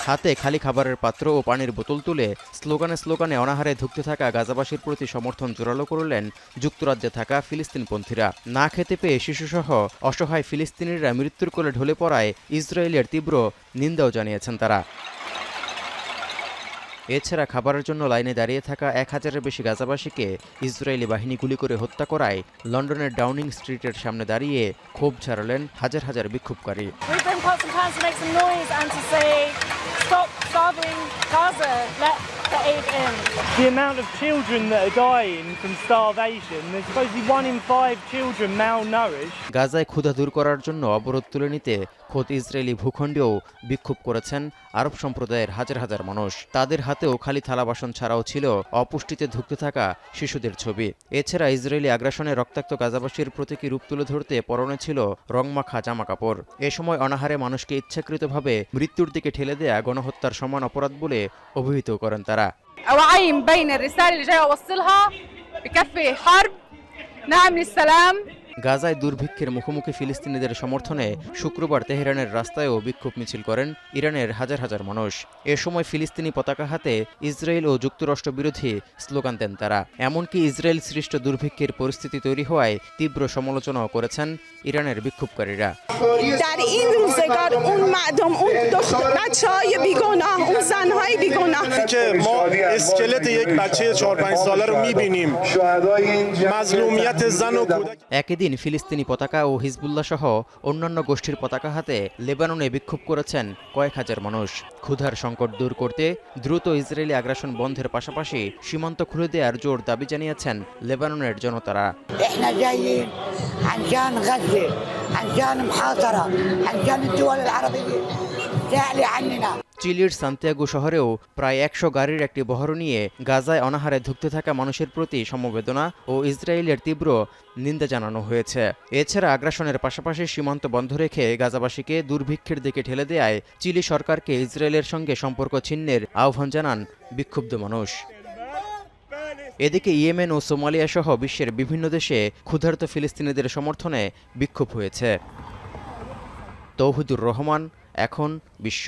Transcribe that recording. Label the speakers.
Speaker 1: হাতে খালি খাবারের পাত্র ও পানির বোতল তুলে স্লোগানে অনাহারে ধুঁকতে থাকা গাজাবাসীর প্রতি সমর্থন জোরালো করলেন যুক্তরাজ্যে থাকা ফিলিস্তিনপন্থীরা। না খেতে পেয়ে শিশুসহ অসহায় ফিলিস্তিনিরা মৃত্যুর কোলে ঢলে পড়ায় ইসরায়েলের তীব্র নিন্দাও জানিয়েছেন তারা। এছাড়া খাবারের জন্য লাইনে দাঁড়িয়ে থাকা 1000-এর বেশি গাজাবাসীকে ইসরায়েলি বাহিনী গুলি করে হত্যা করায় লন্ডনের ডাউনিং স্ট্রিটের সামনে দাঁড়িয়ে ক্ষোভ ঝাড়লেন হাজার হাজার বিক্ষোভকারী।
Speaker 2: The amount of children that are dying from starvation, there's supposedly 1 in 5 children malnourished.
Speaker 1: গাজায় ক্ষুধা দূর করার জন্য অবরোধ তুলে নিতে খোদ ইসরায়েলি ভূখণ্ডেও বিক্ষোভ করেছেন আরব সম্প্রদায়ের হাজার হাজার মানুষ। তাদের হাতেও খালি থালা বাসন ছাড়াও ছিল অপুষ্টিতে ধুঁকতে থাকা শিশুদের ছবি। এছাড়া ইসরায়েলি আগ্রাসনে রক্তাক্ত গাজাবাসীর প্রতীকী রূপ তুলে ধরতে পরনে ছিল রংমাখা জামা কাপড়। এ সময় অনাহারে মানুষকে ইচ্ছাকৃতভাবে মৃত্যুর দিকে ঠেলে দেয়া গণহত্যার সমান অপরাধ বলে অভিহিত করেন তারা।
Speaker 3: أوعي مبين الرسالة اللي جاي أوصلها بكفي حرب نعم للسلام।
Speaker 1: গাজায় দুর্ভিক্ষের মুখোমুখি ফিলিস্তিনিদের সমর্থনে শুক্রবার তেহরানের রাস্তায়ও বিক্ষোভ মিছিল করেন ইরানের হাজার হাজার মানুষ। এ সময় ফিলিস্তিনি পতাকা হাতে ইসরায়েল ও যুক্তরাষ্ট্র বিরোধী স্লোগান দেন তারা। এমনকি ইসরায়েল সৃষ্ট দুর্ভিক্ষের পরিস্থিতি তৈরি হওয়ায় তীব্র সমালোচনাও করেছেন ইরানের বিক্ষোভকারীরা।
Speaker 4: در این روزگار اون مردم اون بچه‌های بیگناه اون زن‌های بیگناه
Speaker 5: که ما اسکلت یک بچه 4-5 ساله رو می‌بینیم مظلومیت زن و کودک
Speaker 1: একদিন ফিলিস্তিনি পতাকা ও হিজবুল্লাহ সহ অন্যান্য গোষ্ঠীর পতাকা হাতে লেবাননে বিক্ষোভ করেছেন কয়েক হাজার মানুষ। ক্ষুধার সংকট দূর করতে দ্রুত ইসরায়েলি আগ্রাসন বন্ধের পাশাপাশি সীমান্ত খুলে দেওয়ার জোর দাবি জানিয়েছেন লেবাননের জনতারা। চিলির সান্তিয়াগো শহরেও প্রায় 100 গাড়ির একটি বহর নিয়ে গাজায় অনাহারে ধুঁকতে থাকা মানুষের প্রতি সমবেদনা ও ইসরায়েলের তীব্র নিন্দা জানানো হয়েছে। এছাড়া আগ্রাসনের পাশাপাশি সীমান্ত বন্ধ রেখে গাজাবাসীকে দুর্ভিক্ষের দিকে ঠেলে দেয়ায় চিলি সরকারকে ইসরায়েলের সঙ্গে সম্পর্ক ছিন্নের আহ্বান জানান বিক্ষুব্ধ মানুষ। এদিকে ইয়েমেন ও সোমালিয়া সহ বিশ্বের বিভিন্ন দেশে ক্ষুধার্ত ফিলিস্তিনিদের সমর্থনে বিক্ষোভ হয়েছে। তৌহিদুর রহমান, এখন বিশ্ব।